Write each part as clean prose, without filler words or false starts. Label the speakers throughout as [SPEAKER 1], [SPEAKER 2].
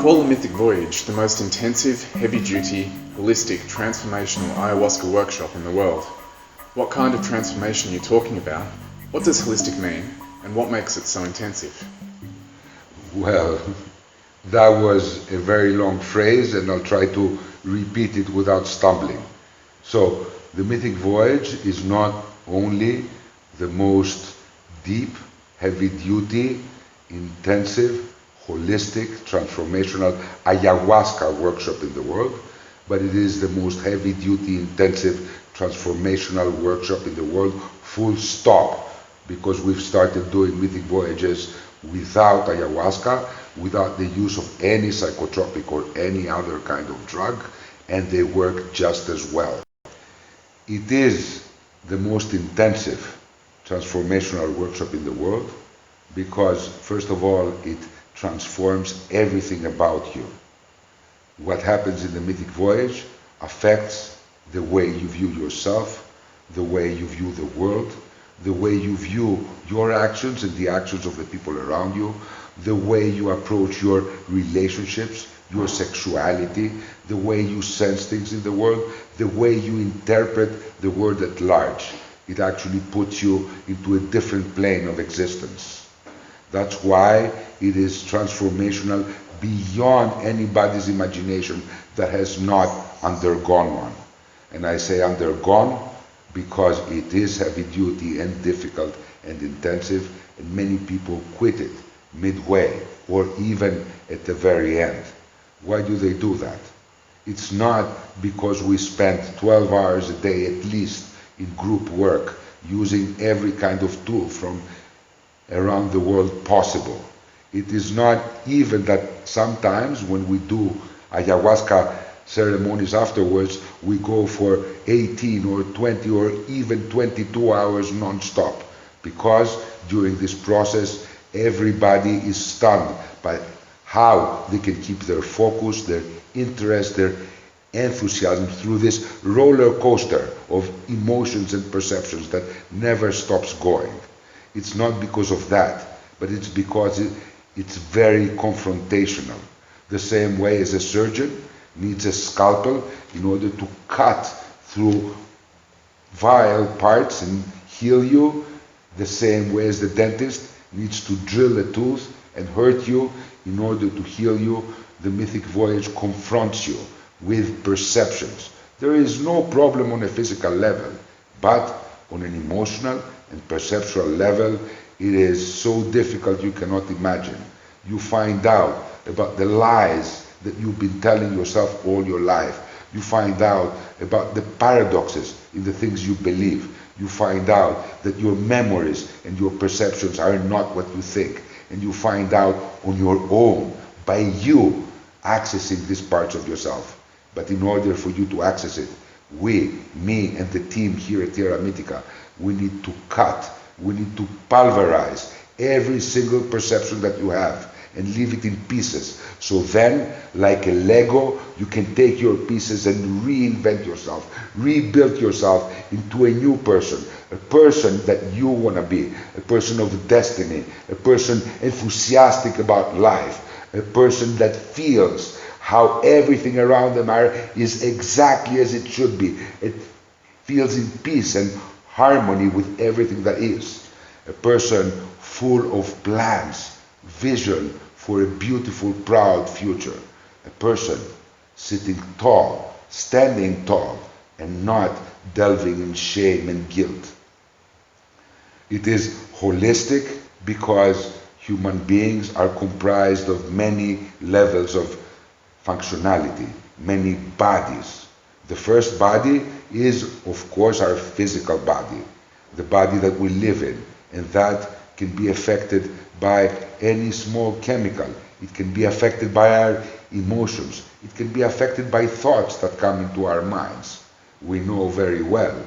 [SPEAKER 1] call the Mythic Voyage the most intensive, heavy-duty, holistic, transformational ayahuasca workshop in the world. What kind of transformation are you talking about? What does holistic mean? And what makes it so intensive?
[SPEAKER 2] Well, that was a very long phrase, and I'll try to repeat it without stumbling. So, the Mythic Voyage is not only the most deep, heavy-duty, intensive, holistic, transformational ayahuasca workshop in the world, but it is the most heavy-duty, intensive, transformational workshop in the world, full stop, because we've started doing Mythic Voyages without ayahuasca, without the use of any psychotropic or any other kind of drug, and they work just as well. It is the most intensive transformational workshop in the world because, first of all, it transforms everything about you. What happens in the Mythic Voyage affects the way you view yourself, the way you view the world, the way you view your actions and the actions of the people around you, the way you approach your relationships, your sexuality, the way you sense things in the world, the way you interpret the world at large. It actually puts you into a different plane of existence. That's why it is transformational beyond anybody's imagination that has not undergone one. And I say undergone because it is heavy duty and difficult and intensive, and many people quit it midway or even at the very end. Why do they do that? It's not because we spend 12 hours a day at least in group work using every kind of tool from around the world possible. It is not even that sometimes when we do ayahuasca ceremonies afterwards, we go for 18 or 20 or even 22 hours non-stop, because during this process everybody is stunned by how they can keep their focus, their interest, their enthusiasm through this roller coaster of emotions and perceptions that never stops going. It's not because of that, but it's because it's very confrontational. The same way as a surgeon needs a scalpel in order to cut through vile parts and heal you, the same way as the dentist needs to drill a tooth and hurt you in order to heal you, the Mythic Voyage confronts you with perceptions. There is no problem on a physical level, but on an emotional and perceptual level, it is so difficult you cannot imagine. You find out about the lies that you've been telling yourself all your life. You find out about the paradoxes in the things you believe. You find out that your memories and your perceptions are not what you think. And you find out on your own, by you accessing these parts of yourself. But in order for you to access it, me and the team here at TierraMitica, we need to cut, we need to pulverize every single perception that you have and leave it in pieces. So then, like a Lego, you can take your pieces and reinvent yourself, rebuild yourself into a new person, a person that you want to be, a person of destiny, a person enthusiastic about life, a person that feels how everything around them is exactly as it should be. It feels in peace and harmony with everything that is. A person full of plans, vision for a beautiful, proud future. A person sitting tall, standing tall, and not delving in shame and guilt. It is holistic because human beings are comprised of many levels of functionality, many bodies. The first body is, of course, our physical body, the body that we live in, and that can be affected by any small chemical. It can be affected by our emotions. It can be affected by thoughts that come into our minds. We know very well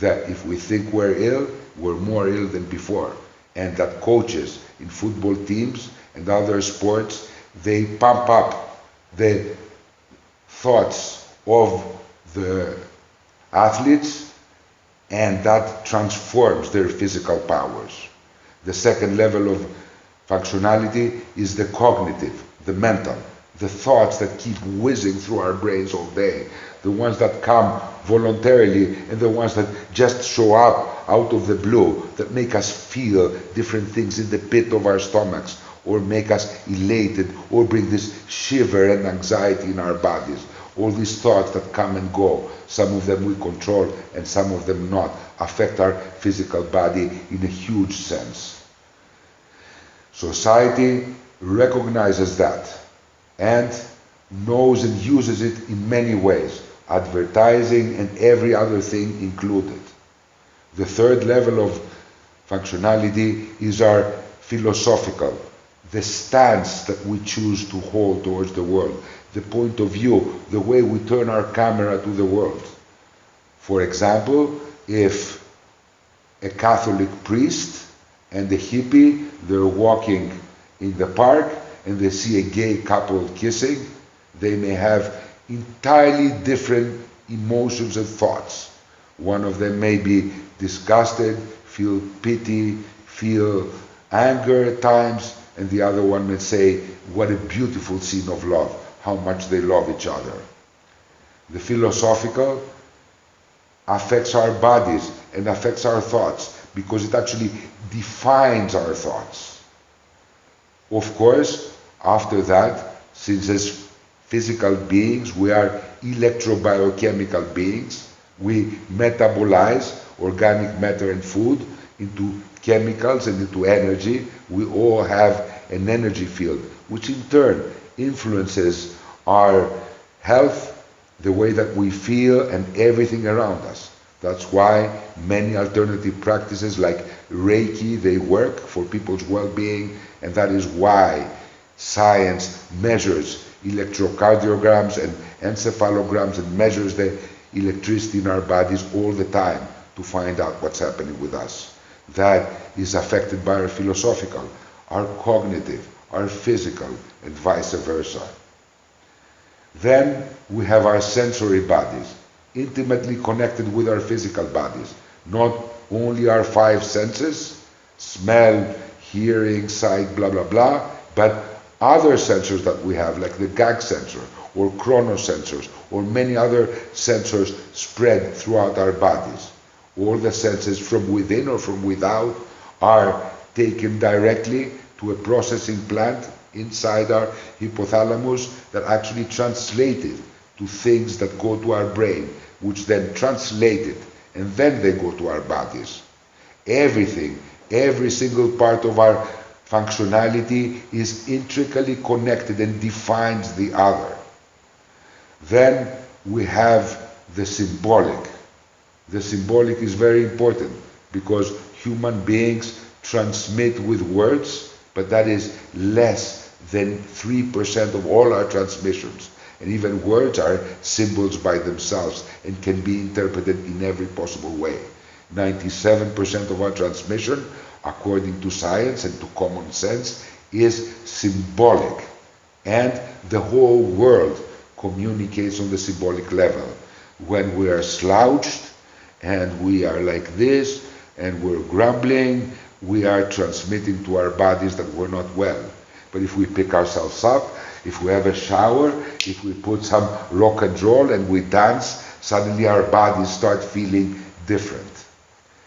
[SPEAKER 2] that if we think we're ill, we're more ill than before, and that coaches in football teams and other sports, they pump up the thoughts of the athletes, and that transforms their physical powers. The second level of functionality is the cognitive, the mental. the thoughts that keep whizzing through our brains all day, the ones that come voluntarily and the ones that just show up out of the blue, that make us feel different things in the pit of our stomachs, or make us elated, or bring this shiver and anxiety in our bodies. All these thoughts that come and go, some of them we control and some of them not, affect our physical body in a huge sense. Society recognizes that and knows and uses it in many ways, advertising and every other thing included. The third level of functionality is our philosophical, the stance that we choose to hold towards the world, the point of view, the way we turn our camera to the world. For example, if a Catholic priest and a hippie, they're walking in the park and they see a gay couple kissing, they may have entirely different emotions and thoughts. One of them may be disgusted, feel pity, feel anger at times, and the other one may say, what a beautiful scene of love, how much they love each other. The philosophical affects our bodies and affects our thoughts because it actually defines our thoughts. Of course, after that, since as physical beings, we are electrobiochemical beings, we metabolize organic matter and food into chemicals and into energy. We all have an energy field, which in turn influences our health, the way that we feel, and everything around us. That's why many alternative practices like Reiki, they work for people's well-being, and that is why science measures electrocardiograms and encephalograms and measures the electricity in our bodies all the time to find out what's happening with us. That is affected by our philosophical, our cognitive, our physical, and vice versa. Then we have our sensory bodies, intimately connected with our physical bodies. Not only our five senses, smell, hearing, sight, blah, blah, blah, but other sensors that we have, like the gag sensor, or chronosensors, or many other sensors spread throughout our bodies. All the senses from within or from without are taken directly to a processing plant inside our hypothalamus that actually translate it to things that go to our brain, which then translate it, and then they go to our bodies. Everything, every single part of our functionality is intricately connected and defines the other. Then we have the symbolic. The symbolic is very important because human beings transmit with words, but that is less than 3% of all our transmissions. And even words are symbols by themselves and can be interpreted in every possible way. 97% of our transmission, according to science and to common sense, is symbolic. And the whole world communicates on the symbolic level. When we are slouched and we are like this and we're grumbling, we are transmitting to our bodies that we're not well. But if we pick ourselves up, if we have a shower, if we put some rock and roll and we dance, suddenly our bodies start feeling different.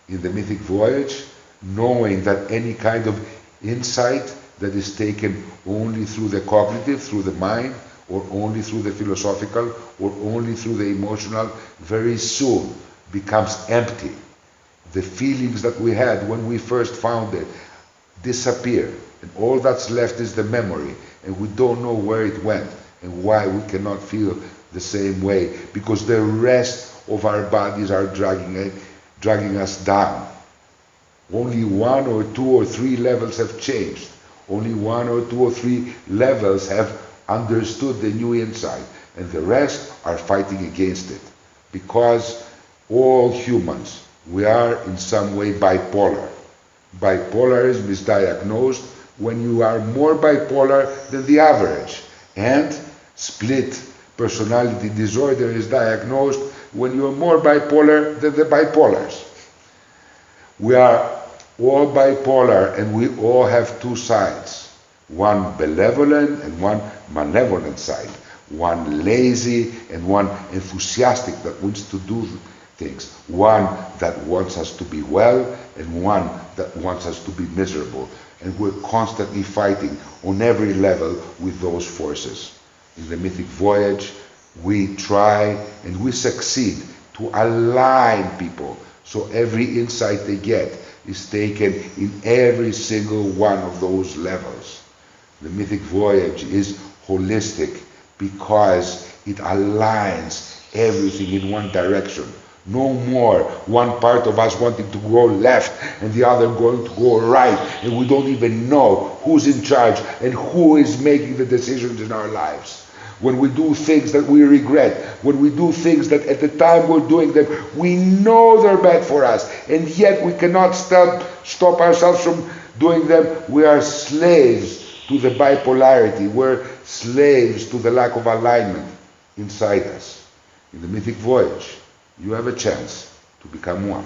[SPEAKER 2] In the Mythic Voyage, knowing that any kind of insight that is taken only through the cognitive, through the mind, or only through the philosophical, or only through the emotional, very soon becomes empty. The feelings that we had when we first found it disappear, and all that's left is the memory, and we don't know where it went and why we cannot feel the same way, because the rest of our bodies are dragging us down. Only 1 or 2 or 3 levels have changed. Only 1 or 2 or 3 levels have understood the new insight, and the rest are fighting against it. Because all humans, we are in some way bipolar. Bipolarism is diagnosed when you are more bipolar than the average, and split personality disorder is diagnosed when you are more bipolar than the bipolars. We are all bipolar, and we all have two sides, one benevolent and one malevolent side, one lazy and one enthusiastic that wants to do things, one that wants us to be well and one that wants us to be miserable. And we're constantly fighting on every level with those forces. In the Mythic Voyage, we try and we succeed to align people so every insight they get is taken in every single one of those levels. The Mythic Voyage is holistic because it aligns everything in one direction. No more one part of us wanting to go left and the other going to go right, and we don't even know who's in charge and who is making the decisions in our lives. When we do things that we regret, when we do things that at the time we're doing them, we know they're bad for us, and yet we cannot stop ourselves from doing them, we are slaves to the bipolarity. We're slaves to the lack of alignment inside us. In the Mythic Voyage, you have a chance to become one.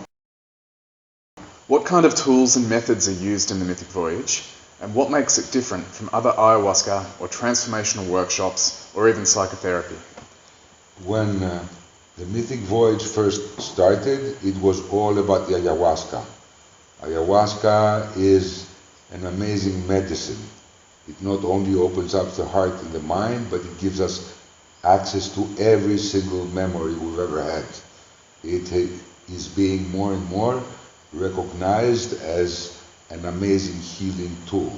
[SPEAKER 1] What kind of tools and methods are used in the Mythic Voyage, and what makes it different from other ayahuasca or transformational workshops or even psychotherapy?
[SPEAKER 2] When the Mythic Voyage first started, it was all about the ayahuasca. Ayahuasca is an amazing medicine. It not only opens up the heart and the mind, but it gives us access to every single memory we've ever had. It is being more and more recognized as an amazing healing tool.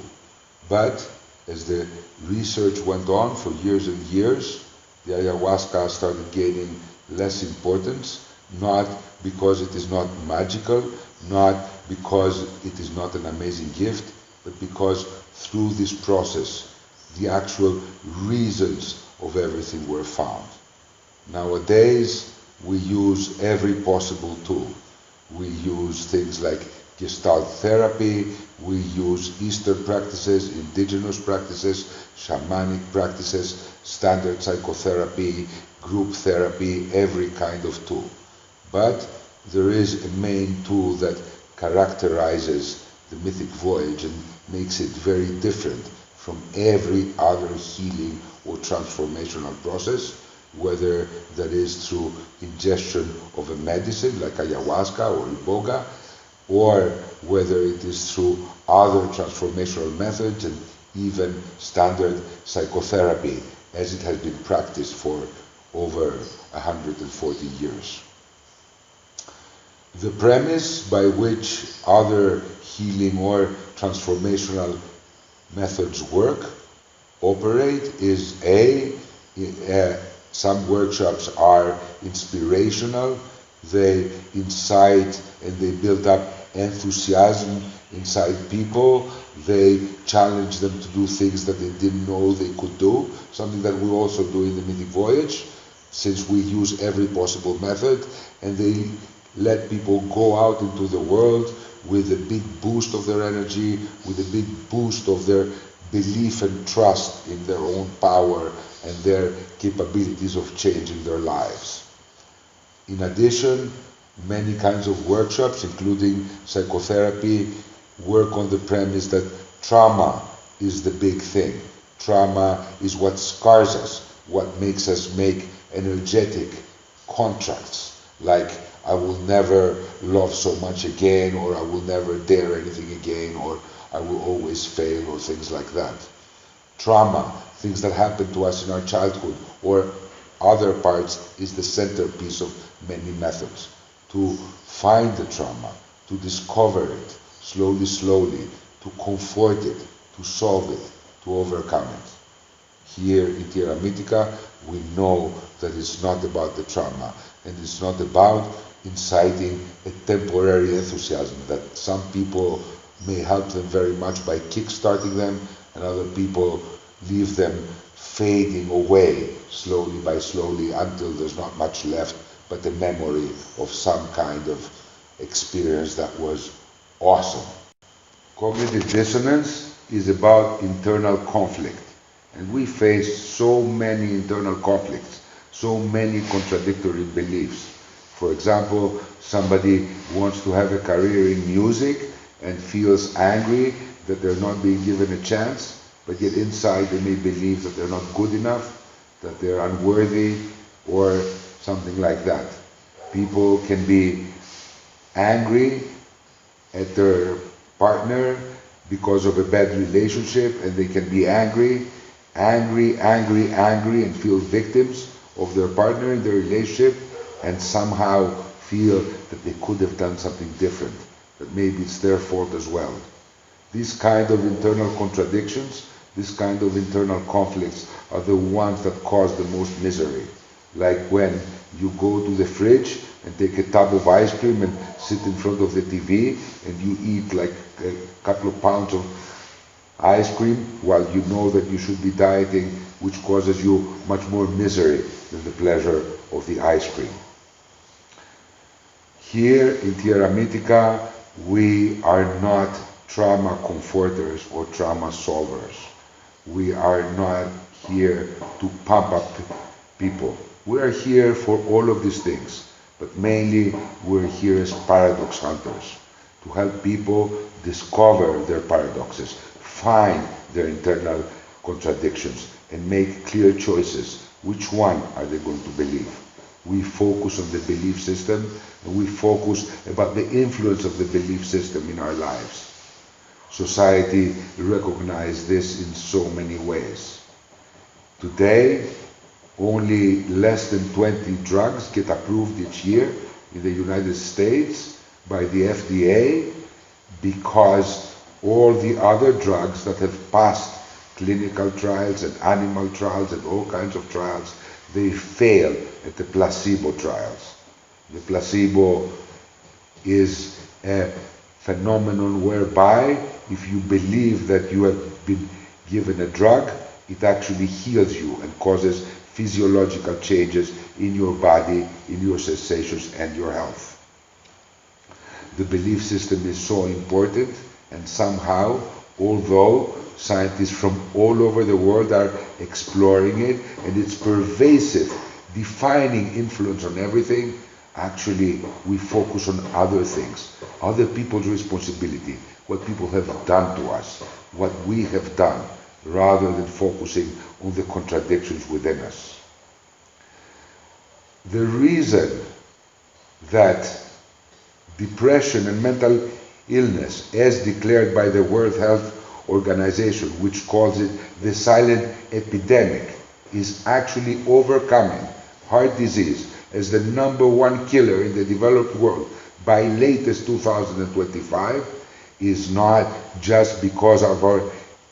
[SPEAKER 2] But as the research went on for years and years, the ayahuasca started gaining less importance, not because it is not magical, not because it is not an amazing gift, but because through this process, the actual reasons of everything were found. Nowadays, we use every possible tool. We use things like Gestalt therapy, we use Eastern practices, indigenous practices, shamanic practices, standard psychotherapy, group therapy, every kind of tool. But there is a main tool that characterizes the Mythic Voyage and makes it very different from every other healing or transformational process, whether that is through ingestion of a medicine like ayahuasca or iboga, or whether it is through other transformational methods and even standard psychotherapy as it has been practiced for over 140 years. The premise by which other healing or transformational methods operate is some workshops are inspirational, they incite and they build up enthusiasm inside people, they challenge them to do things that they didn't know they could do, something that we also do in the Mythic Voyage, since we use every possible method, and they let people go out into the world with a big boost of their energy, with a big boost of their belief and trust in their own power and their capabilities of changing their lives. In addition, many kinds of workshops, including psychotherapy, work on the premise that trauma is the big thing. Trauma is what scars us, what makes us make energetic contracts, like I will never love so much again, or I will never dare anything again, or I will always fail, or things like that. Trauma, things that happen to us in our childhood, or other parts, is the centerpiece of many methods. To find the trauma, to discover it, slowly, to comfort it, to solve it, to overcome it. Here in TierraMitica, we know that it's not about the trauma, and it's not about inciting a temporary enthusiasm, that some people may help them very much by kickstarting them, and other people leave them fading away slowly until there's not much left but the memory of some kind of experience that was awesome. Cognitive dissonance is about internal conflict, and we face so many internal conflicts, so many contradictory beliefs. For example, somebody wants to have a career in music and feels angry that they're not being given a chance, but yet inside they may believe that they're not good enough, that they're unworthy, or something like that. People can be angry at their partner because of a bad relationship, and they can be angry, and feel victims of their partner in their relationship, and somehow feel that they could have done something different, that maybe it's their fault as well. These kind of internal contradictions, this kind of internal conflicts are the ones that cause the most misery. Like when you go to the fridge and take a tub of ice cream and sit in front of the TV and you eat like a couple of pounds of ice cream while you know that you should be dieting, which causes you much more misery than the pleasure of the ice cream. Here in TierraMitica, we are not trauma comforters or trauma solvers. We are not here to pump up people. We are here for all of these things, but mainly we're here as paradox hunters, to help people discover their paradoxes, find their internal contradictions, and make clear choices. Which one are they going to believe? We focus on the belief system, and we focus about the influence of the belief system in our lives. Society recognizes this in so many ways. Today, only less than 20 drugs get approved each year in the United States by the FDA, because all the other drugs that have passed clinical trials and animal trials and all kinds of trials, they fail at the placebo trials. The placebo is a phenomenon whereby if you believe that you have been given a drug, it actually heals you and causes physiological changes in your body, in your sensations and your health. The belief system is so important, and somehow, although scientists from all over the world are exploring it, and it's pervasive, defining influence on everything, actually we focus on other things, other people's responsibility, what people have done to us, what we have done, rather than focusing on the contradictions within us. The reason that depression and mental illness, as declared by the World Health Organization, which calls it the silent epidemic, is actually overcoming heart disease as the #1 killer in the developed world by latest 2025, is not just because of our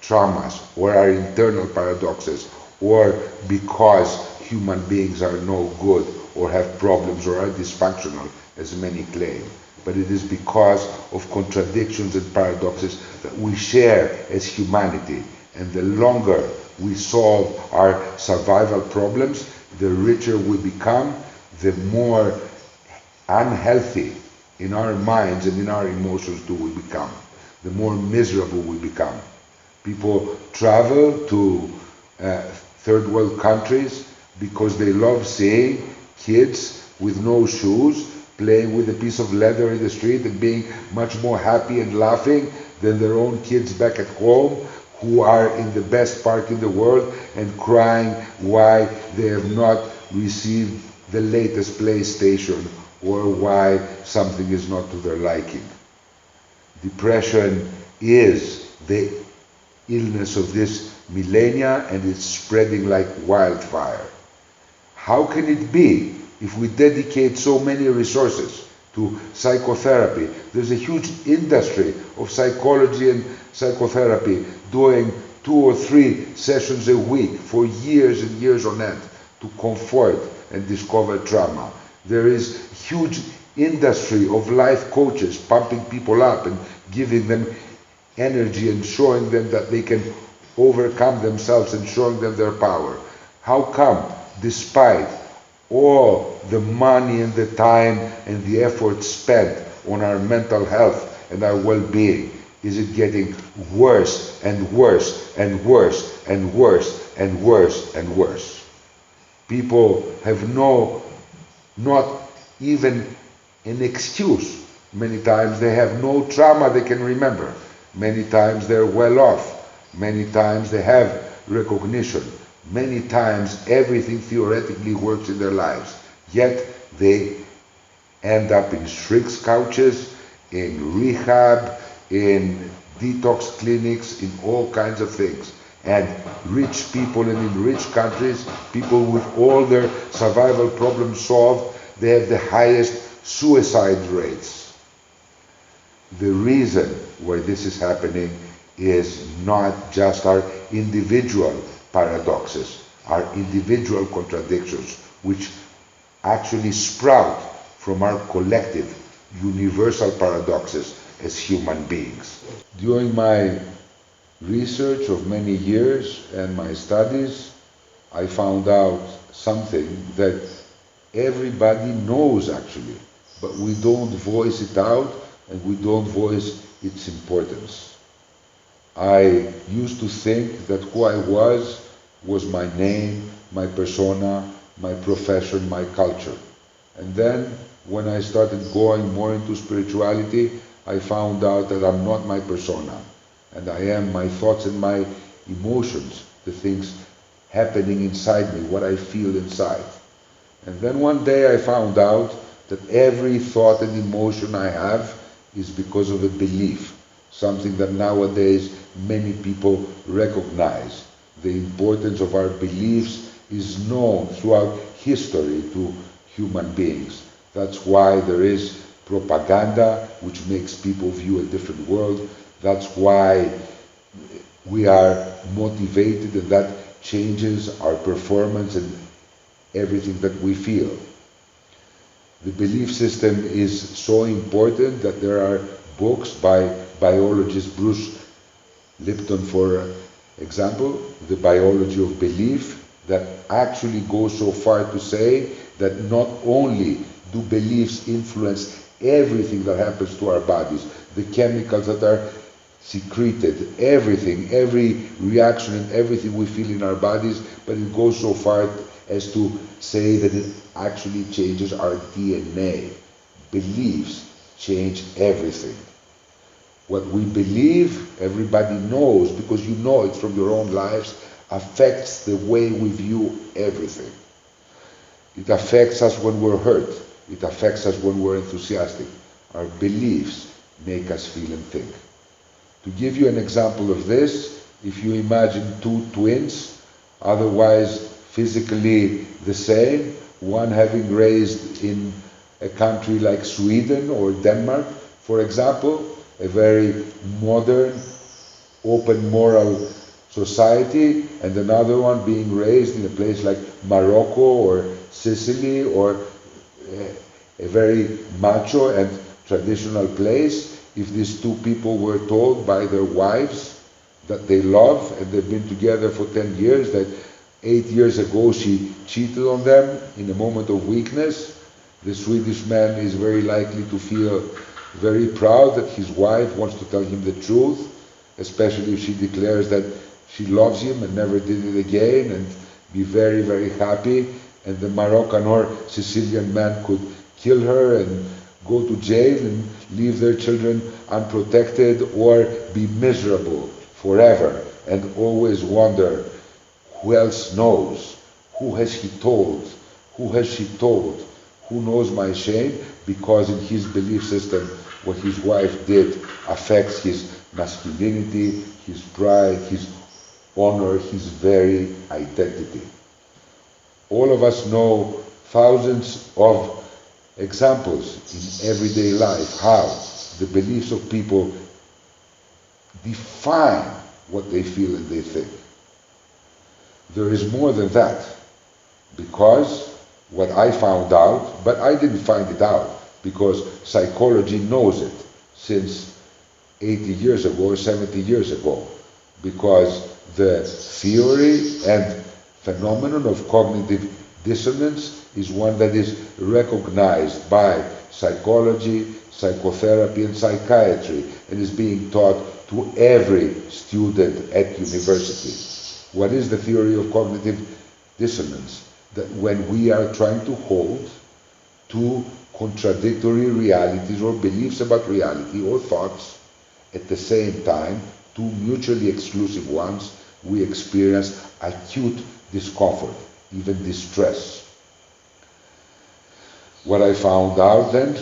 [SPEAKER 2] traumas or our internal paradoxes, or because human beings are no good or have problems or are dysfunctional, as many claim, but it is because of contradictions and paradoxes that we share as humanity. And the longer we solve our survival problems, the richer we become, the more unhealthy in our minds and in our emotions do we become, the more miserable we become. People travel to third world countries because they love seeing kids with no shoes playing with a piece of leather in the street and being much more happy and laughing than their own kids back at home, who are in the best park in the world and crying why they have not received the latest PlayStation or why something is not to their liking. Depression is the illness of this millennia, and it's spreading like wildfire. How can it be, if we dedicate so many resources to psychotherapy? There's a huge industry of psychology and psychotherapy doing 2 or 3 sessions a week for years and years on end to comfort and discover trauma. There is huge industry of life coaches pumping people up and giving them energy and showing them that they can overcome themselves and showing them their power. How come, despite all the money and the time and the effort spent on our mental health and our well-being, is it getting worse and worse and worse and worse and worse and worse? People have not even an excuse. Many times they have no trauma they can remember. Many times they're well off. Many times they have recognition. Many times everything theoretically works in their lives. Yet they end up in shrieks couches, in rehab, in detox clinics, in all kinds of things. And rich people, and in rich countries, people with all their survival problems solved, they have the highest suicide rates. The reason why this is happening is not just our individual paradoxes, our individual contradictions, which actually sprout from our collective universal paradoxes as human beings. During my research of many years and my studies, I found out something that everybody knows actually, but we don't voice it out and we don't voice its importance. I used to think that who I was my name, my persona, my profession, my culture. And then when I started going more into spirituality, I found out that I'm not my persona, and I am my thoughts and my emotions, the things happening inside me, what I feel inside. And then one day I found out that every thought and emotion I have is because of a belief, something that nowadays many people recognize. The importance of our beliefs is known throughout history to human beings. That's why there is propaganda, which makes people view a different world. That's why we are motivated, and that changes our performance and everything that we feel. The belief system is so important that there are books by biologist Bruce Lipton, for example, The Biology of Belief, that actually goes so far to say that not only do beliefs influence everything that happens to our bodies, the chemicals that are secreted, everything, every reaction and everything we feel in our bodies, but it goes so far as to say that it actually changes our DNA. Beliefs change everything. What we believe, everybody knows, because you know it from your own lives, affects the way we view everything. It affects us when we're hurt. It affects us when we're enthusiastic. Our beliefs make us feel and think. To give you an example of this, if you imagine two twins, otherwise physically the same, one having raised in a country like Sweden or Denmark, for example, a very modern, open moral society, and another one being raised in a place like Morocco or Sicily, or a very macho and traditional place. If these two people were told by their wives that they love and they've been together for 10 years, that 8 years ago she cheated on them in a moment of weakness, the Swedish man is very likely to feel very proud that his wife wants to tell him the truth, especially if she declares that she loves him and never did it again, and be very, very happy. And the Moroccan or Sicilian man could kill her and go to jail and leave their children unprotected, or be miserable forever and always wonder, who else knows? Who has he told? Who has she told? Who knows my shame? Because in his belief system, what his wife did affects his masculinity, his pride, his honor, his very identity. All of us know thousands of examples in everyday life how the beliefs of people define what they feel and they think. There is more than that, because what I found out, but I didn't find it out because psychology knows it since 80 years ago or 70 years ago, because the theory and phenomenon of cognitive dissonance is one that is recognized by psychology, psychotherapy, and psychiatry, and is being taught to every student at university. What is the theory of cognitive dissonance? That when we are trying to hold two contradictory realities or beliefs about reality or thoughts at the same time, two mutually exclusive ones, we experience acute discomfort, even distress. What I found out then,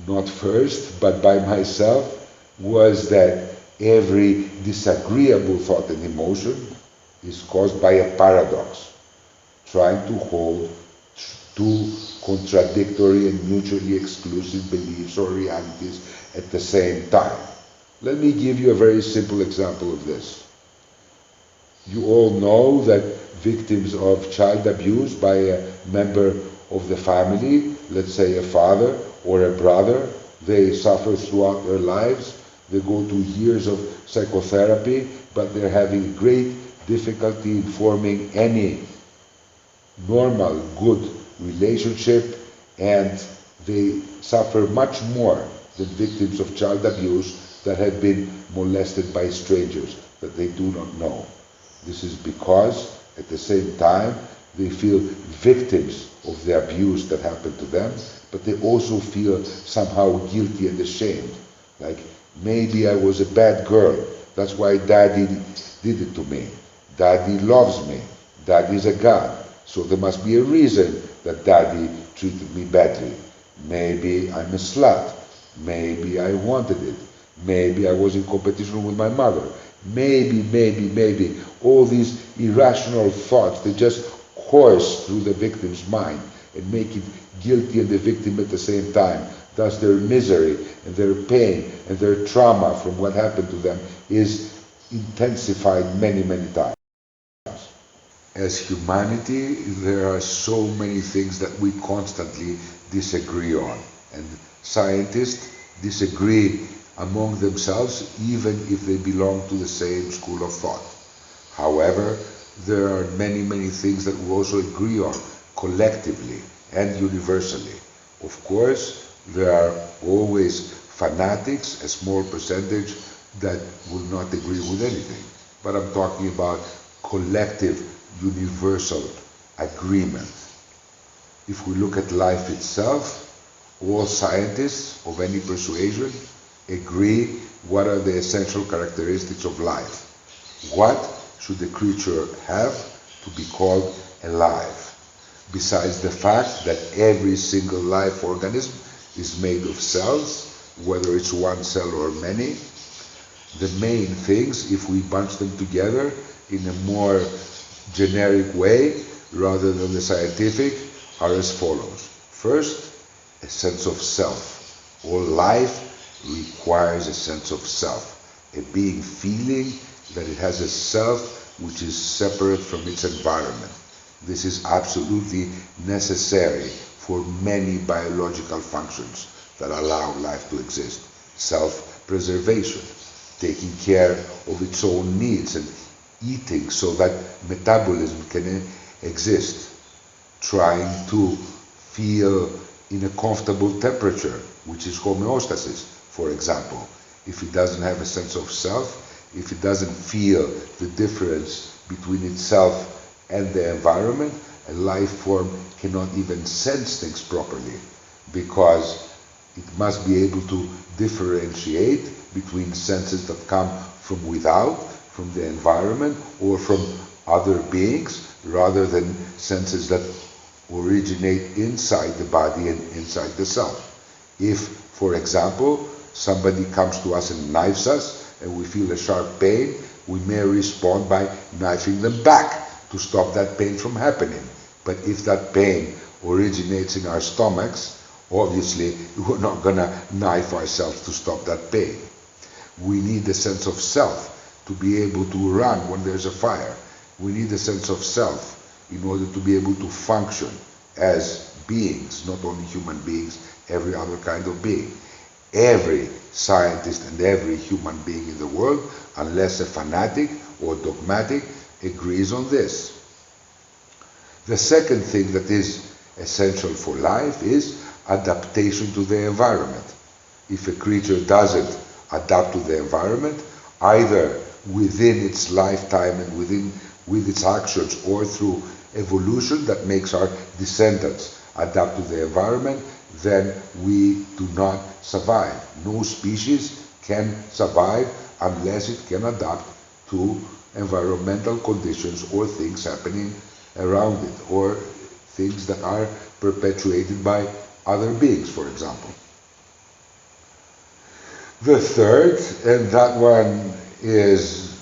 [SPEAKER 2] not first, but by myself, was that every disagreeable thought and emotion is caused by a paradox, trying to hold two contradictory and mutually exclusive beliefs or realities at the same time. Let me give you a very simple example of this. You all know that victims of child abuse by a member of the family, let's say a father or a brother, they suffer throughout their lives. They go to years of psychotherapy, but they're having great difficulty in forming any normal, good relationship, and they suffer much more than victims of child abuse that have been molested by strangers that they do not know. This is because, at the same time, they feel victims of the abuse that happened to them, but they also feel somehow guilty and ashamed. Like, maybe I was a bad girl, that's why Daddy did it to me. Daddy loves me. Daddy's a God. So there must be a reason that Daddy treated me badly. Maybe I'm a slut. Maybe I wanted it. Maybe I was in competition with my mother. Maybe. All these irrational thoughts, they just course through the victim's mind and make it guilty and the victim at the same time. Thus their misery and their pain and their trauma from what happened to them is intensified many times. As humanity, there are so many things that we constantly disagree on, and scientists disagree among themselves even if they belong to the same school of thought. However, there are many things that we also agree on collectively and universally. Of course, there are always fanatics, a small percentage, that will not agree with anything. But I'm talking about collective, universal agreement. If we look at life itself, all scientists of any persuasion agree what are the essential characteristics of life. What should a creature have to be called alive? Besides the fact that every single life organism is made of cells, whether it's one cell or many, the main things, if we bunch them together in a more generic way rather than the scientific, are as follows. First, a sense of self. All life requires a sense of self, a being feeling that it has a self which is separate from its environment. This is absolutely necessary for many biological functions that allow life to exist. Self-preservation, taking care of its own needs and eating so that metabolism can exist, trying to feel in a comfortable temperature, which is homeostasis, for example. If it doesn't have a sense of self, if it doesn't feel the difference between itself and the environment, a life form cannot even sense things properly, because it must be able to differentiate between senses that come from without, from the environment, or from other beings, rather than senses that originate inside the body and inside the self. If, for example, somebody comes to us and knifes us, and we feel a sharp pain, we may respond by knifing them back to stop that pain from happening. But if that pain originates in our stomachs, obviously we're not going to knife ourselves to stop that pain. We need a sense of self to be able to run when there's a fire. We need a sense of self in order to be able to function as beings, not only human beings, every other kind of being. Every scientist and every human being in the world, unless a fanatic or dogmatic, agrees on this. The second thing that is essential for life is adaptation to the environment. If a creature doesn't adapt to the environment, either within its lifetime and with its actions, or through evolution that makes our descendants adapt to the environment, then we do not survive. No species can survive unless it can adapt to environmental conditions or things happening around it, or things that are perpetuated by other beings, for example. The third, and that one is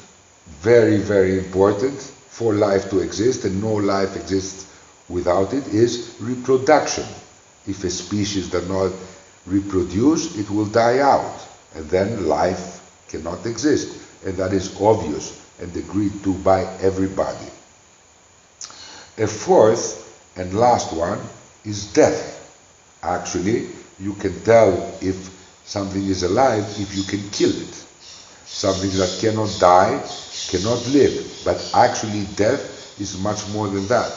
[SPEAKER 2] very, very important for life to exist, and no life exists without it, is reproduction. If a species does not reproduce, it will die out, and then life cannot exist, and that is obvious and agreed to by everybody. A fourth and last one is death. Actually, you can tell if something is alive if you can kill it. Something that cannot die cannot live, but actually death is much more than that,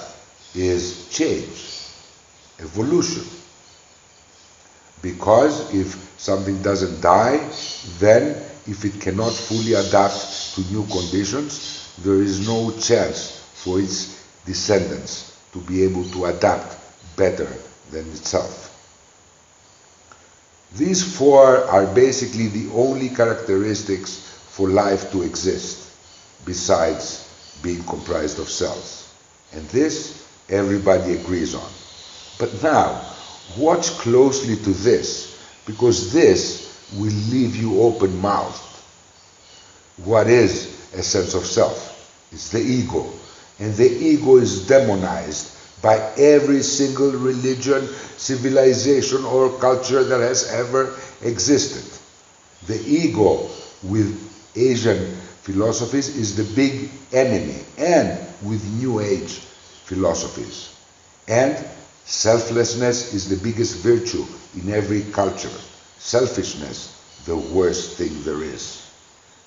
[SPEAKER 2] is change, evolution. Because if something doesn't die, then if it cannot fully adapt to new conditions, there is no chance for its descendants to be able to adapt better than itself. These four are basically the only characteristics for life to exist, besides being comprised of cells. And this everybody agrees on. But now, watch closely to this, because this will leave you open-mouthed. What is a sense of self? It's the ego. And the ego is demonized by every single religion, civilization, or culture that has ever existed. The ego, with Asian philosophies, is the big enemy, and with New Age philosophies. And selflessness is the biggest virtue in every culture. Selfishness, the worst thing there is.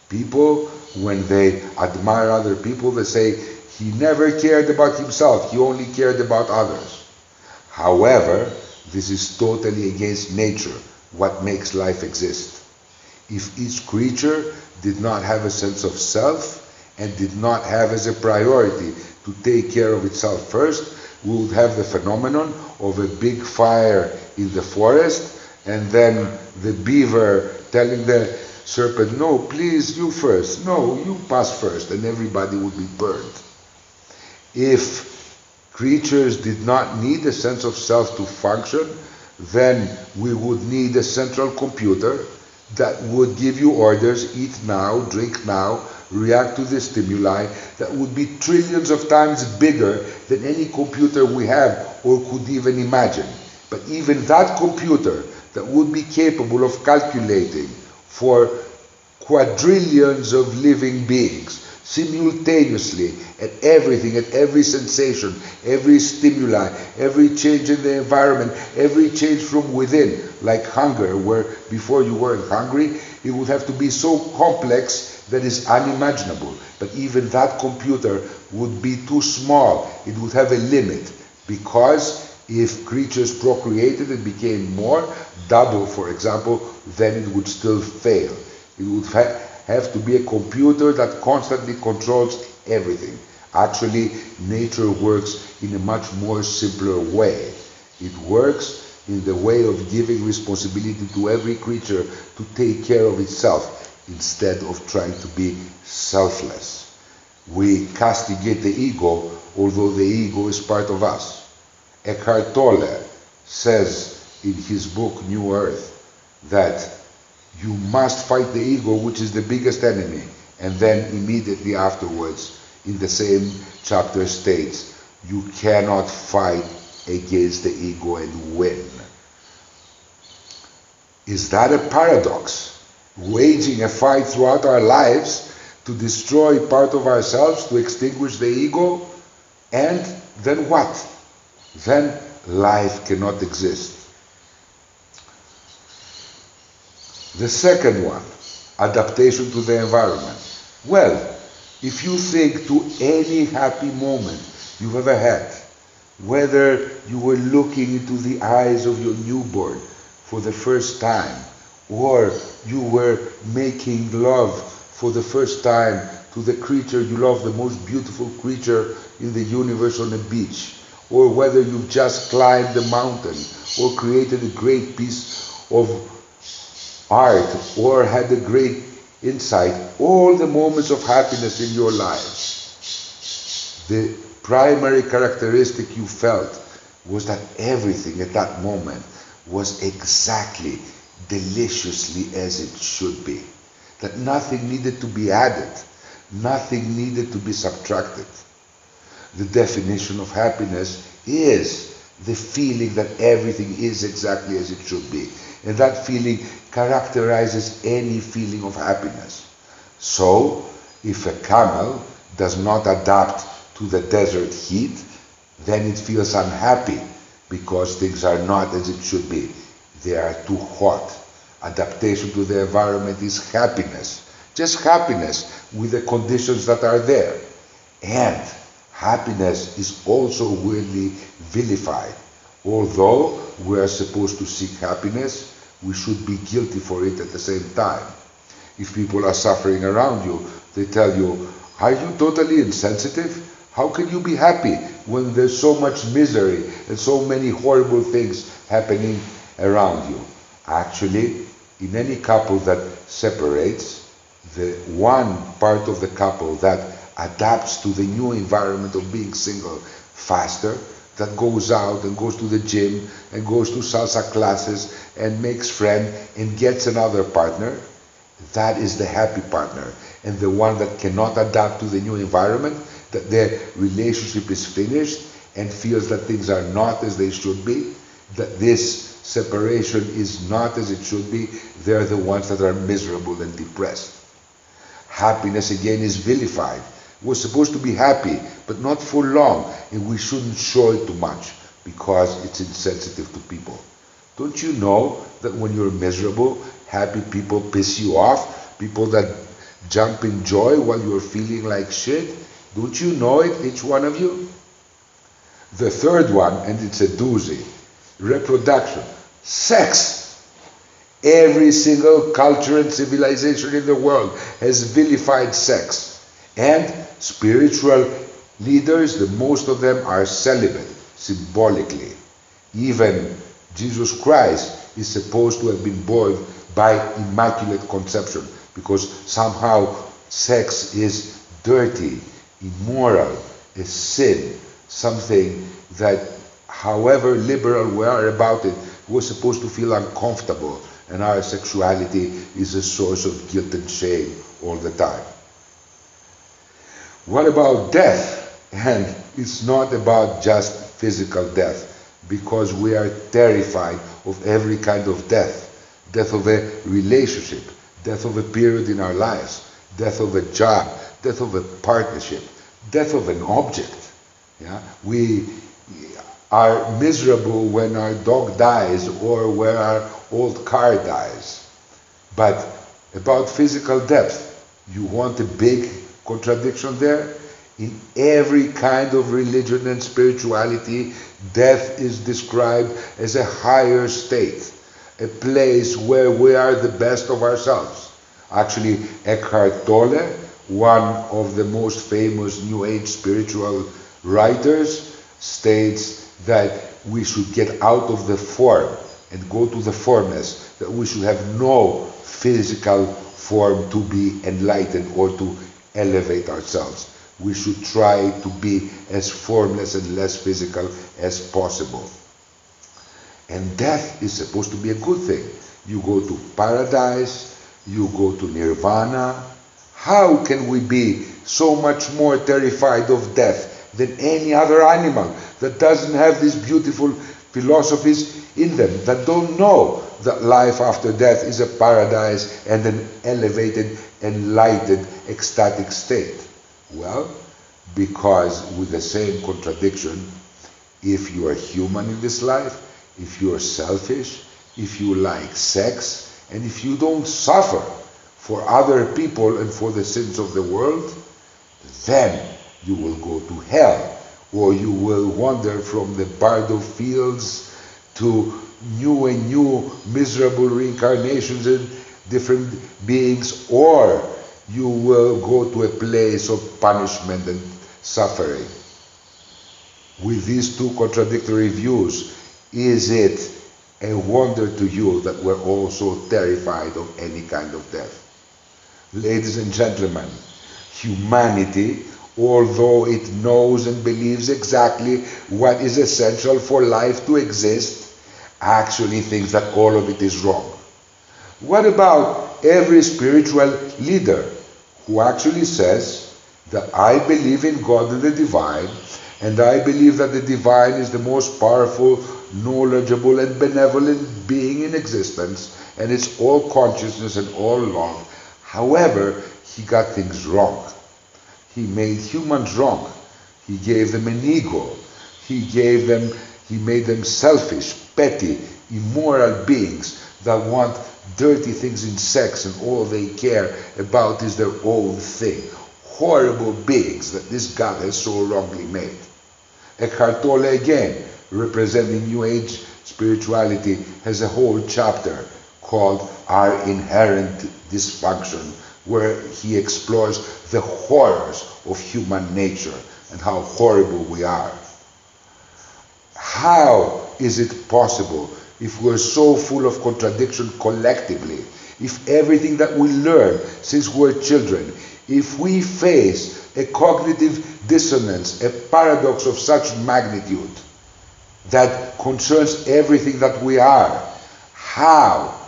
[SPEAKER 2] People, when they admire other people, they say, he never cared about himself, he only cared about others. However, this is totally against nature, what makes life exist. If each creature did not have a sense of self and did not have as a priority to take care of itself first, we would have the phenomenon of a big fire in the forest, and then the beaver telling the serpent, no, please, you first, no, you pass first, and everybody would be burned. If creatures did not need a sense of self to function, then we would need a central computer that would give you orders, eat now, drink now, react to the stimuli, that would be trillions of times bigger than any computer we have or could even imagine. But even that computer that would be capable of calculating for quadrillions of living beings simultaneously at everything, at every sensation, every stimuli, every change in the environment, every change from within, like hunger, where before you weren't hungry, it would have to be so complex that is unimaginable. But even that computer would be too small. It would have a limit, because if creatures procreated and became more, double for example, then it would still fail. It would have to be a computer that constantly controls everything. Actually, nature works in a much more simpler way. It works in the way of giving responsibility to every creature to take care of itself, instead of trying to be selfless. We castigate the ego, although the ego is part of us. Eckhart Tolle says in his book New Earth that you must fight the ego, which is the biggest enemy, and then immediately afterwards, in the same chapter states, you cannot fight against the ego and win. Is that a paradox? Waging a fight throughout our lives to destroy part of ourselves, to extinguish the ego, and then what? Then life cannot exist. The second one, adaptation to the environment. Well, if you think to any happy moment you've ever had, whether you were looking into the eyes of your newborn for the first time, or you were making love for the first time to the creature you love, the most beautiful creature in the universe on a beach, or whether you've just climbed a mountain or created a great piece of art or had a great insight, all the moments of happiness in your lives, the primary characteristic you felt was that everything at that moment was exactly, deliciously as it should be. That nothing needed to be added, nothing needed to be subtracted. The definition of happiness is the feeling that everything is exactly as it should be. And that feeling characterizes any feeling of happiness. So, if a camel does not adapt to the desert heat, then it feels unhappy because things are not as it should be. They are too hot. Adaptation to the environment is happiness. Just happiness with the conditions that are there. And happiness is also weirdly vilified. Although we are supposed to seek happiness, we should be guilty for it at the same time. If people are suffering around you, they tell you, are you totally insensitive? How can you be happy when there's so much misery and so many horrible things happening around you? Actually, in any couple that separates, the one part of the couple that adapts to the new environment of being single faster, that goes out and goes to the gym and goes to salsa classes and makes friends and gets another partner, that is the happy partner. And the one that cannot adapt to the new environment, that their relationship is finished and feels that things are not as they should be, that this separation is not as it should be, they're the ones that are miserable and depressed. Happiness again is vilified. We're supposed to be happy, but not for long, and we shouldn't show it too much because it's insensitive to people. Don't you know that when you're miserable, happy people piss you off? People that jump in joy while you're feeling like shit? Don't you know it, each one of you? The third one, and it's a doozy, reproduction. Sex. Every single culture and civilization in the world has vilified sex. And spiritual leaders, the most of them are celibate, symbolically. Even Jesus Christ is supposed to have been born by immaculate conception, because somehow sex is dirty, immoral, a sin, something that, however liberal we are about it, we're supposed to feel uncomfortable, and our sexuality is a source of guilt and shame all the time. What about death? And it's not about just physical death, because we are terrified of every kind of death. Death of a relationship, death of a period in our lives, death of a job, death of a partnership, death of an object. Yeah? We are miserable when our dog dies or when our old car dies. But about physical death, you want a big contradiction there? In every kind of religion and spirituality, death is described as a higher state, a place where we are the best of ourselves. Actually, Eckhart Tolle, one of the most famous New Age spiritual writers, states that we should get out of the form and go to the formless, that we should have no physical form to be enlightened or to elevate ourselves. We should try to be as formless and less physical as possible. And death is supposed to be a good thing. You go to paradise, you go to nirvana. How can we be so much more terrified of death than any other animal that doesn't have these beautiful philosophies in them, that don't know that life after death is a paradise and an elevated, enlightened, ecstatic state? Well, because with the same contradiction, if you are human in this life, if you are selfish, if you like sex, and if you don't suffer for other people and for the sins of the world, then you will go to hell, or you will wander from the bardo fields to new and new miserable reincarnations and different beings, or you will go to a place of punishment and suffering. With these two contradictory views, is it a wonder to you that we're all so terrified of any kind of death. Ladies and gentlemen, humanity, although it knows and believes exactly what is essential for life to exist, actually thinks that all of it is wrong. What about every spiritual leader who actually says that I believe in God and the divine, and I believe that the divine is the most powerful, knowledgeable, and benevolent being in existence, and it's all consciousness and all love. However, he got things wrong. He made humans wrong. He gave them an ego. He made them selfish, petty, immoral beings that want dirty things in sex, and all they care about is their own thing. Horrible beings that this God has so wrongly made. Eckhart Tolle, again, representing New Age spirituality, has a whole chapter called Our Inherent Dysfunction, where he explores the horrors of human nature and how horrible we are. How is it possible, if we're so full of contradiction collectively, if everything that we learn since we're children, if we face a cognitive dissonance, a paradox of such magnitude that concerns everything that we are, how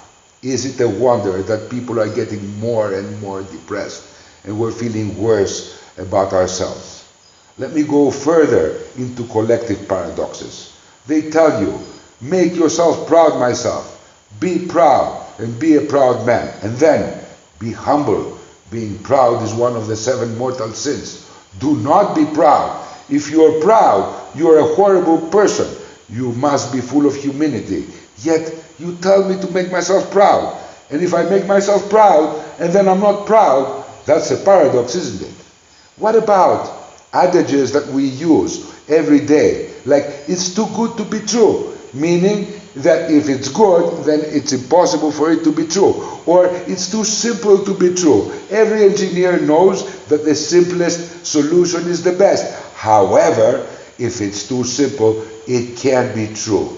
[SPEAKER 2] is it a wonder that people are getting more and more depressed and we're feeling worse about ourselves? Let me go further into collective paradoxes. They tell you, make yourself proud, myself. Be proud and be a proud man. And then, be humble. Being proud is one of the 7 mortal sins. Do not be proud. If you're proud, you're a horrible person. You must be full of humility. Yet, you tell me to make myself proud. And if I make myself proud, and then I'm not proud, that's a paradox, isn't it? What about adages that we use every day? Like, it's too good to be true. Meaning that if it's good, then it's impossible for it to be true. Or it's too simple to be true. Every engineer knows that the simplest solution is the best. However, if it's too simple, it can't be true.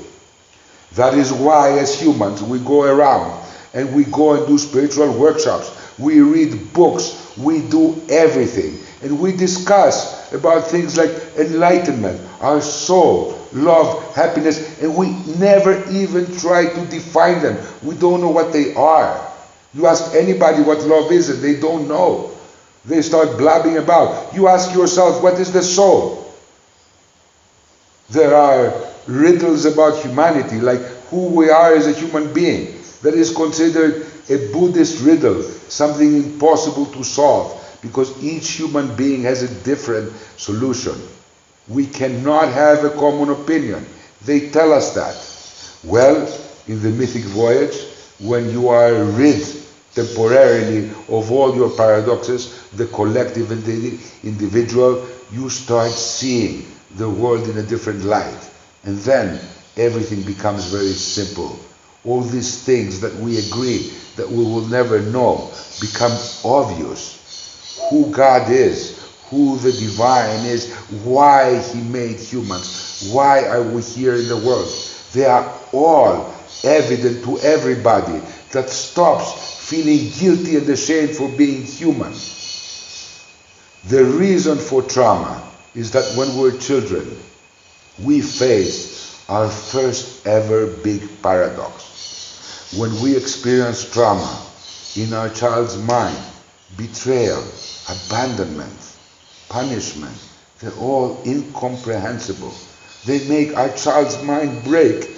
[SPEAKER 2] That is why, as humans, we go around and we go and do spiritual workshops. We read books. We do everything. And we discuss about things like enlightenment, our soul, love, happiness, and we never even try to define them. We don't know what they are. You ask anybody what love is and they don't know. They start blabbing about. You ask yourself, what is the soul? There are riddles about humanity, like who we are as a human being, that is considered a Buddhist riddle, something impossible to solve, because each human being has a different solution. We cannot have a common opinion. They tell us that. Well, in the Mythic Voyage, when you are rid temporarily of all your paradoxes, the collective and the individual, you start seeing the world in a different light. And then everything becomes very simple. All these things that we agree that we will never know become obvious. Who God is, who the divine is, why he made humans, why are we here in the world. They are all evident to everybody that stops feeling guilty and ashamed for being human. The reason for trauma is that when we're children, we face our first ever big paradox. When we experience trauma in our child's mind, betrayal, abandonment, punishment, they're all incomprehensible. They make our child's mind break.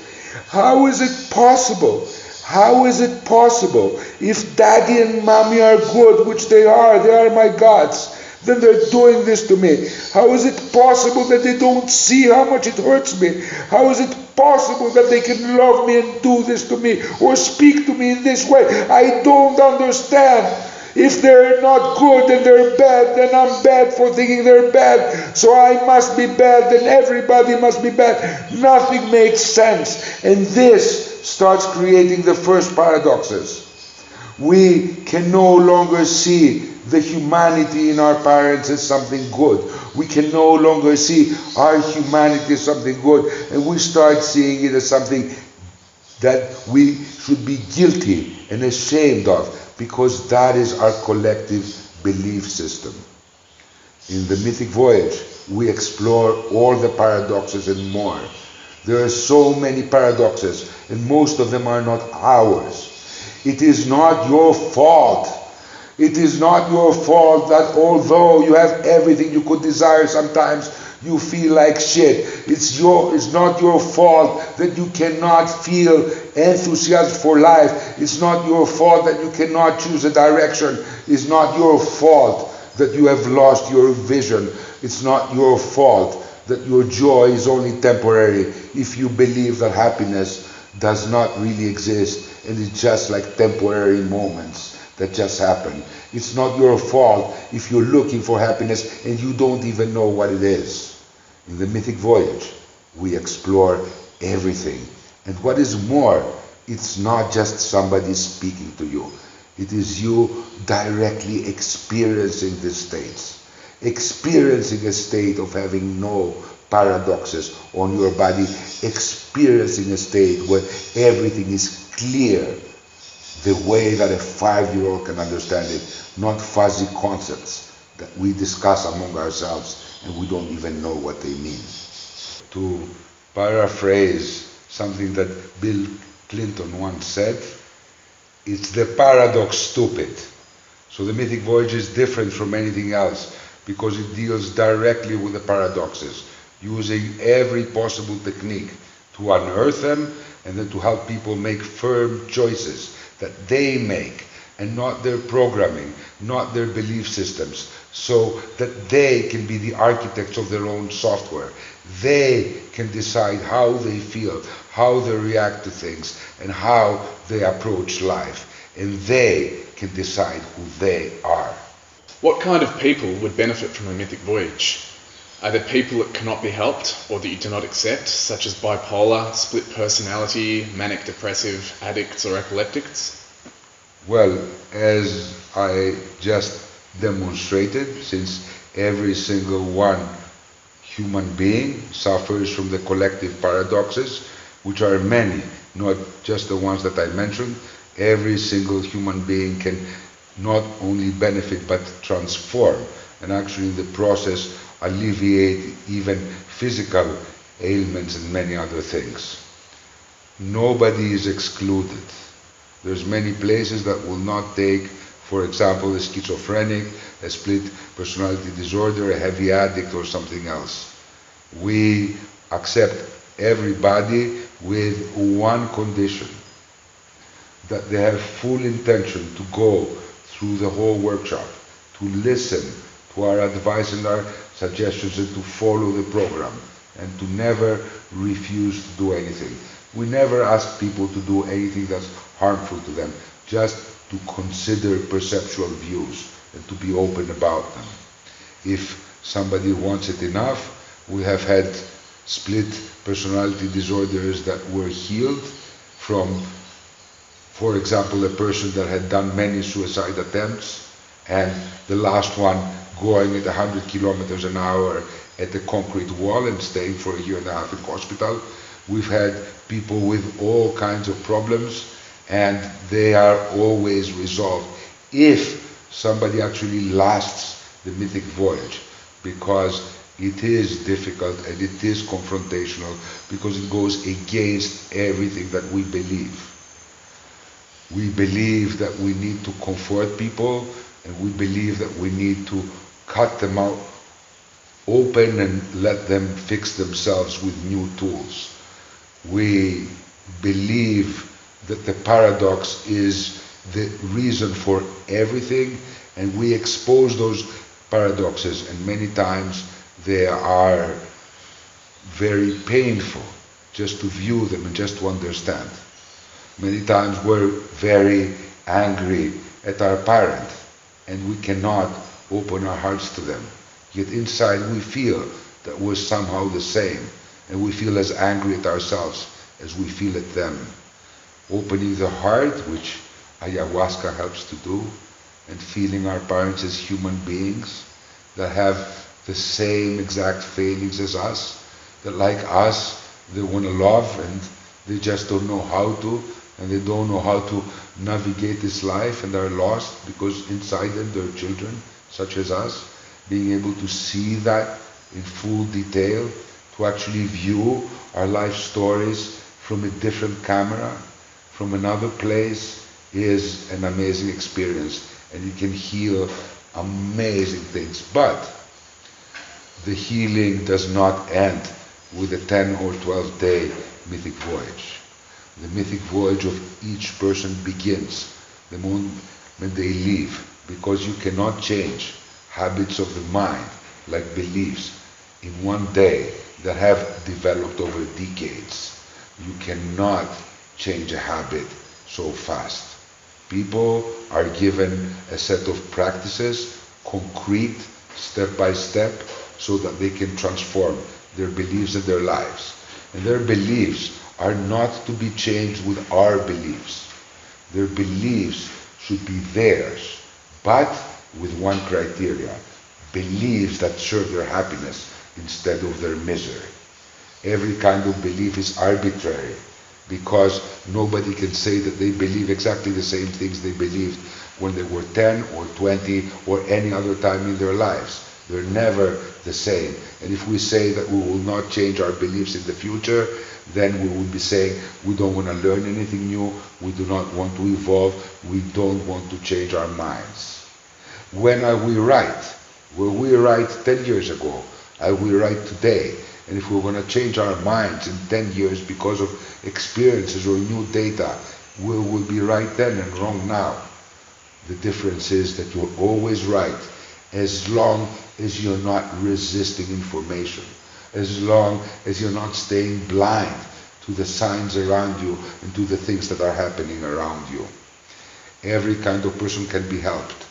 [SPEAKER 2] How is it possible? How is it possible? If daddy and mommy are good, which they are my gods, then they're doing this to me. How is it possible that they don't see how much it hurts me? How is it possible that they can love me and do this to me or speak to me in this way? I don't understand. If they're not good and they're bad, then I'm bad for thinking they're bad. So I must be bad, then everybody must be bad. Nothing makes sense. And this starts creating the first paradoxes. We can no longer see the humanity in our parents as something good. We can no longer see our humanity as something good. And we start seeing it as something that we should be guilty and ashamed of, because that is our collective belief system. In the Mythic Voyage, we explore all the paradoxes and more. There are so many paradoxes, and most of them are not ours. It is not your fault. It is not your fault that although you have everything you could desire, sometimes you feel like shit. It's not your fault that you cannot feel enthusiasm for life. It's not your fault that you cannot choose a direction. It's not your fault that you have lost your vision. It's not your fault that your joy is only temporary if you believe that happiness does not really exist and it's just like temporary moments that just happen. It's not your fault if you're looking for happiness and you don't even know what it is. In the Mythic Voyage, we explore everything. And what is more, it's not just somebody speaking to you. It is you directly experiencing the states. Experiencing a state of having no paradoxes on your body. Experiencing a state where everything is clear, the way that a 5-year-old can understand it, not fuzzy concepts that we discuss among ourselves and we don't even know what they mean. To paraphrase something that Bill Clinton once said, it's the paradox stupid. So the Mythic Voyage is different from anything else because it deals directly with the paradoxes, using every possible technique to unearth them and then to help people make firm choices that they make and not their programming, not their belief systems, so that they can be the architects of their own software. They can decide how they feel, how they react to things, and how they approach life. And they can decide who they are.
[SPEAKER 1] What kind of people would benefit from a Mythic Voyage? Are there people that cannot be helped or that you do not accept, such as bipolar, split personality, manic depressive, addicts or epileptics?
[SPEAKER 2] Well, as I just demonstrated, since every single one human being suffers from the collective paradoxes, which are many, not just the ones that I mentioned, every single human being can not only benefit but transform, and actually in the process alleviate even physical ailments and many other things. Nobody is excluded. There's many places that will not take, for example, a schizophrenic, a split personality disorder, a heavy addict or something else. We accept everybody with one condition, that they have full intention to go through the whole workshop, to listen to our advice and our suggestions and to follow the program and to never refuse to do anything. We never ask people to do anything that's harmful to them, just to consider perceptual views and to be open about them. If somebody wants it enough, we have had split personality disorders that were healed from, for example, a person that had done many suicide attempts and the last one going at 100 kilometers an hour at a concrete wall and staying for a year and a half in hospital. We've had people with all kinds of problems and they are always resolved if somebody actually lasts the Mythic Voyage, because it is difficult and it is confrontational, because it goes against everything that we believe. We believe that we need to comfort people, and we believe that we need to cut them out open and let them fix themselves with new tools. We believe that the paradox is the reason for everything, and we expose those paradoxes, and many times they are very painful just to view them and just to understand. Many times we're very angry at our parent and we cannot open our hearts to them. Yet inside we feel that we're somehow the same, and we feel as angry at ourselves as we feel at them. Opening the heart, which ayahuasca helps to do, and feeling our parents as human beings that have the same exact feelings as us, that like us, they want to love and They just don't know how to, and they don't know how to navigate this life, and are lost because inside them there are children, such as us, being able to see that in full detail, to actually view our life stories from a different camera, from another place, is an amazing experience, and it can heal amazing things. But the healing does not end with a 10 or 12 day mythic voyage. The mythic voyage of each person begins the moment they leave, because you cannot change habits of the mind, like beliefs, in one day that have developed over decades. You cannot change a habit so fast. People are given a set of practices, concrete, step by step, so that they can transform their beliefs and their lives. And their beliefs are not to be changed with our beliefs. Their beliefs should be theirs, but with one criteria: beliefs that serve their happiness instead of their misery. Every kind of belief is arbitrary, because nobody can say that they believe exactly the same things they believed when they were 10 or 20 or any other time in their lives. They're never the same. And if we say that we will not change our beliefs in the future, then we will be saying we don't want to learn anything new, we do not want to evolve, we don't want to change our minds. When are we right? Were we right 10 years ago? Are we right today? And if we're going to change our minds in 10 years because of experiences or new data, we will be right then and wrong now. The difference is that you're always right as long as you're not resisting information, as long as you're not staying blind to the signs around you and to the things that are happening around you. Every kind of person can be helped,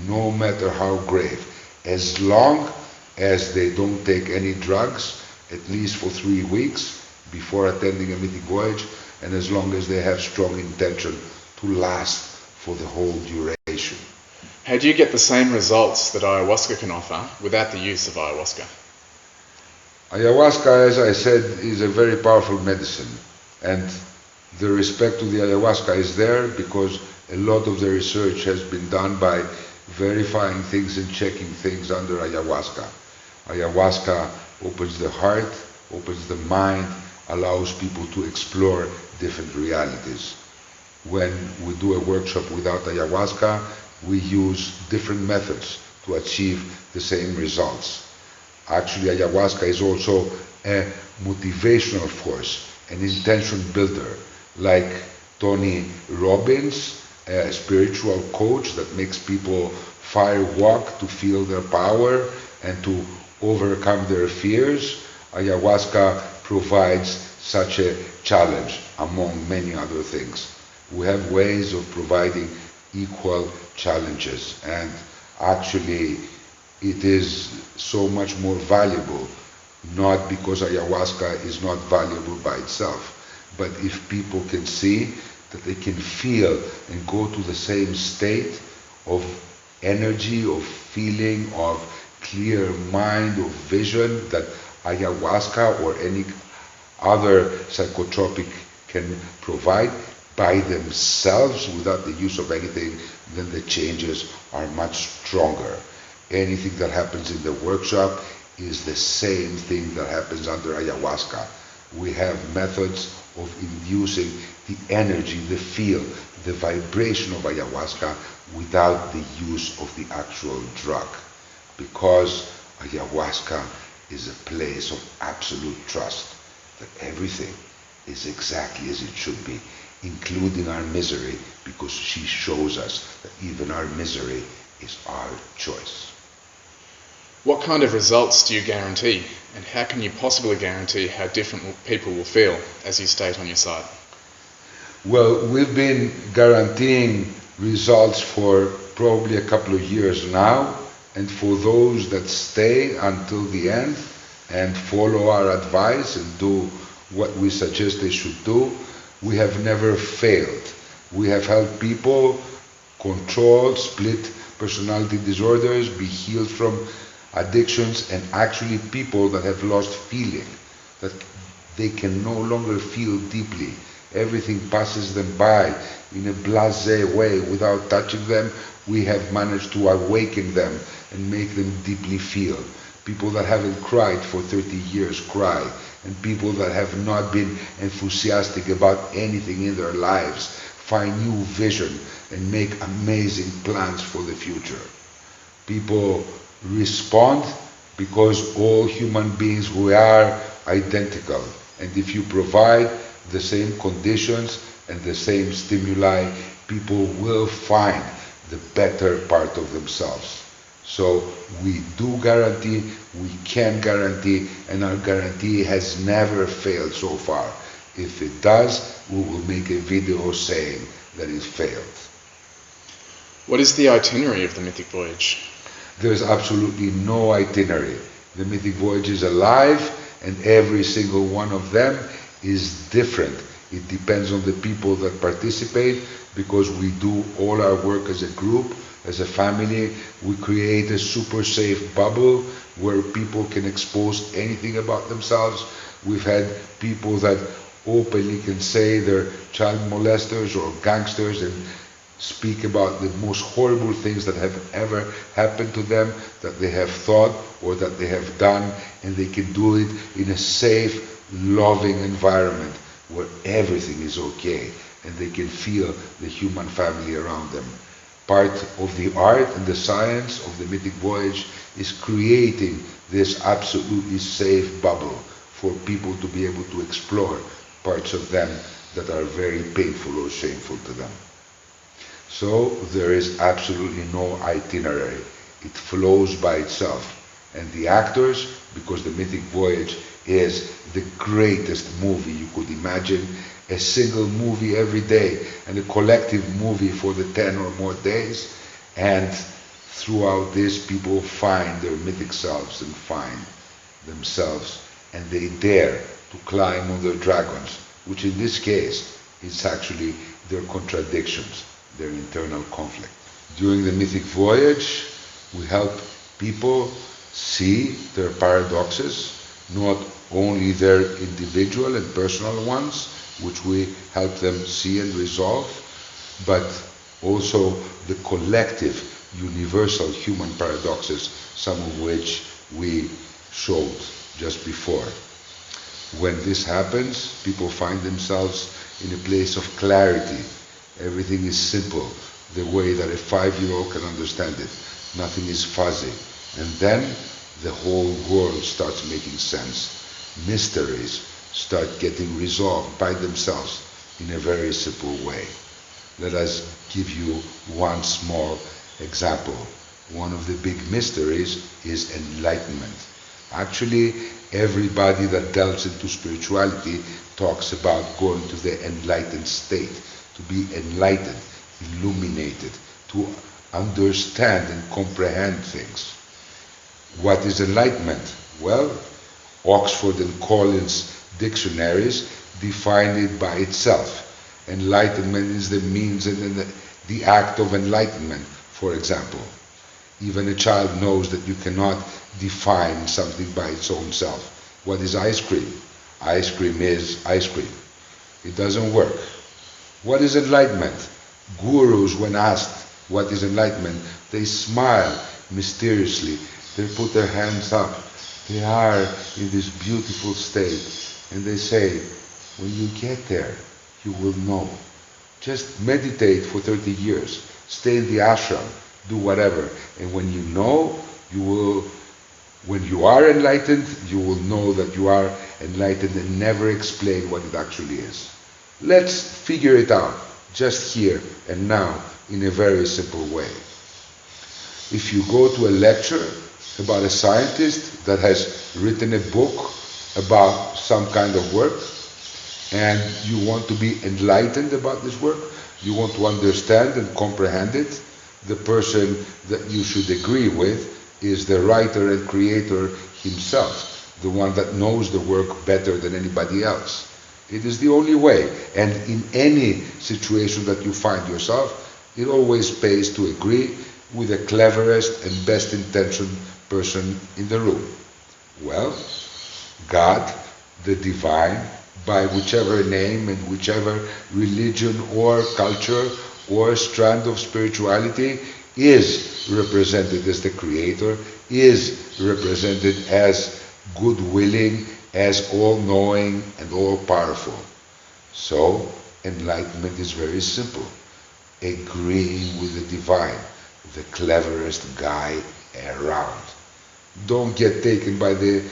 [SPEAKER 2] no matter how grave, as long as they don't take any drugs, at least for 3 weeks before attending a mythic voyage, and as long as they have strong intention to last for the whole duration.
[SPEAKER 1] How do you get the same results that ayahuasca can offer without the use of ayahuasca?
[SPEAKER 2] Ayahuasca, as I said, is a very powerful medicine, and the respect to the ayahuasca is there because a lot of the research has been done by verifying things and checking things under ayahuasca. Ayahuasca opens the heart, opens the mind, allows people to explore different realities. When we do a workshop without ayahuasca, we use different methods to achieve the same results. Actually, ayahuasca is also a motivational force, an intention builder, like Tony Robbins, a spiritual coach that makes people fire walk to feel their power and to overcome their fears. Ayahuasca provides such a challenge, among many other things. We have ways of providing equal challenges, and actually it is so much more valuable, not because ayahuasca is not valuable by itself, but if people can see that they can feel and go to the same state of energy, of feeling, of clear mind, of vision that ayahuasca or any other psychotropic can provide by themselves without the use of anything, then the changes are much stronger. Anything that happens in the workshop is the same thing that happens under ayahuasca. We have methods of inducing the energy, the feel, the vibration of ayahuasca without the use of the actual drug. Because ayahuasca is a place of absolute trust that everything is exactly as it should be, including our misery, because she shows us that even our misery is our choice.
[SPEAKER 1] What kind of results do you guarantee, and how can you possibly guarantee how different people will feel, as you state on your site?
[SPEAKER 2] Well, we've been guaranteeing results for probably a couple of years now, and for those that stay until the end and follow our advice and do what we suggest they should do, we have never failed. We have helped people control split personality disorders, be healed from addictions, and actually people that have lost feeling, that They can no longer feel deeply. Everything passes them by in a blasé way without touching them. We have managed to awaken them and make them deeply feel. People that haven't cried for 30 years cry, and people that have not been enthusiastic about anything in their lives find new vision and make amazing plans for the future. People respond because all human beings, we are identical, and if you provide the same conditions and the same stimuli, people will find the better part of themselves. So we do guarantee, we can guarantee, and our guarantee has never failed so far. If it does, we will make a video saying that it failed.
[SPEAKER 1] What is the itinerary of the Mythic Voyage?
[SPEAKER 2] There is absolutely no itinerary. The Mythic Voyage is alive, and every single one of them is different. It depends on the people that participate, because we do all our work as a group, as a family. We create a super safe bubble where people can expose anything about themselves. We've had people that openly can say they're child molesters or gangsters and speak about the most horrible things that have ever happened to them, that they have thought or that they have done, and they can do it in a safe, loving environment where everything is okay and they can feel the human family around them. Part of the art and the science of the Mythic Voyage is creating this absolutely safe bubble for people to be able to explore parts of them that are very painful or shameful to them. So there is absolutely no itinerary. It flows by itself. And the actors, because the Mythic Voyage is the greatest movie you could imagine, a single movie every day and a collective movie for the 10 or more days, and throughout this people find their mythic selves and find themselves, and they dare to climb on their dragons, which in this case is actually their contradictions, their internal conflict. During the Mythic Voyage, we help people see their paradoxes, not only their individual and personal ones, which we help them see and resolve, but also the collective, universal human paradoxes, some of which we showed just before. When this happens, people find themselves in a place of clarity. Everything is simple, the way that a 5-year-old can understand it. Nothing is fuzzy. And then the whole world starts making sense. Mysteries start getting resolved by themselves in a very simple way. Let us give you one small example. One of the big mysteries is enlightenment. Actually, everybody that delves into spirituality talks about going to the enlightened state, to be enlightened, illuminated, to understand and comprehend things. What is enlightenment? Well, Oxford and Collins dictionaries define it by itself. Enlightenment is the means and the act of enlightenment, for example. Even a child knows that you cannot define something by its own self. What is ice cream? Ice cream is ice cream. It doesn't work. What is enlightenment? Gurus, when asked what is enlightenment, they smile mysteriously. They put their hands up. They are in this beautiful state. And they say, when you get there, you will know. Just meditate for 30 years. Stay in the ashram. Do whatever. And when you know, when you are enlightened, you will know that you are enlightened and never explain what it actually is. Let's figure it out, just here and now, in a very simple way. If you go to a lecture about a scientist that has written a book about some kind of work, and you want to be enlightened about this work, you want to understand and comprehend it, the person that you should agree with is the writer and creator himself, the one that knows the work better than anybody else. It is the only way, and in any situation that you find yourself, it always pays to agree with the cleverest and best intentioned person in the room. Well, God the divine by whichever name and whichever religion or culture or strand of spirituality is represented as the creator, is represented as good willing, as all knowing and all powerful. So enlightenment is very simple. Agreeing with the divine, the cleverest guy around. Don't get taken by the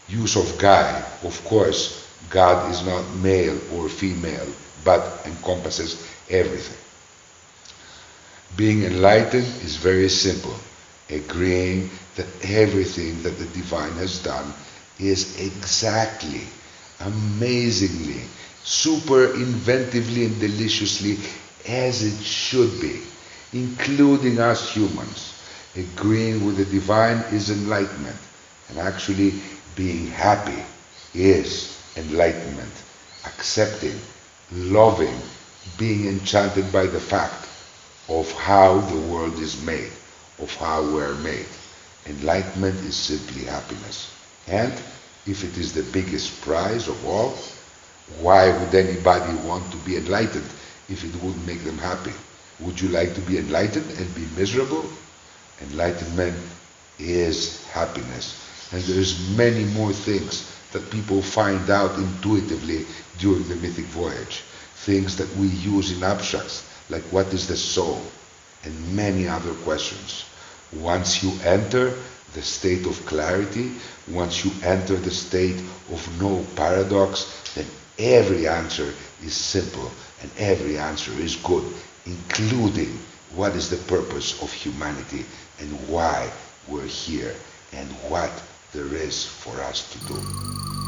[SPEAKER 2] use of guy. Of course, God is not male or female, but encompasses everything. Being enlightened is very simple. Agreeing that everything that the divine has done is exactly, amazingly, super inventively and deliciously as it should be, including us humans. Agreeing with the divine is enlightenment, and actually being happy is enlightenment. Accepting, loving, being enchanted by the fact of how the world is made, of how we're made. Enlightenment is simply happiness. And if it is the biggest prize of all, why would anybody want to be enlightened if it wouldn't make them happy? Would you like to be enlightened and be miserable? Enlightenment is happiness. And there's many more things that people find out intuitively during the Mythic Voyage. Things that we use in abstracts, like what is the soul, and many other questions. Once you enter the state of clarity, once you enter the state of no paradox, then every answer is simple and every answer is good, including what is the purpose of humanity and why we're here and what there is for us to do.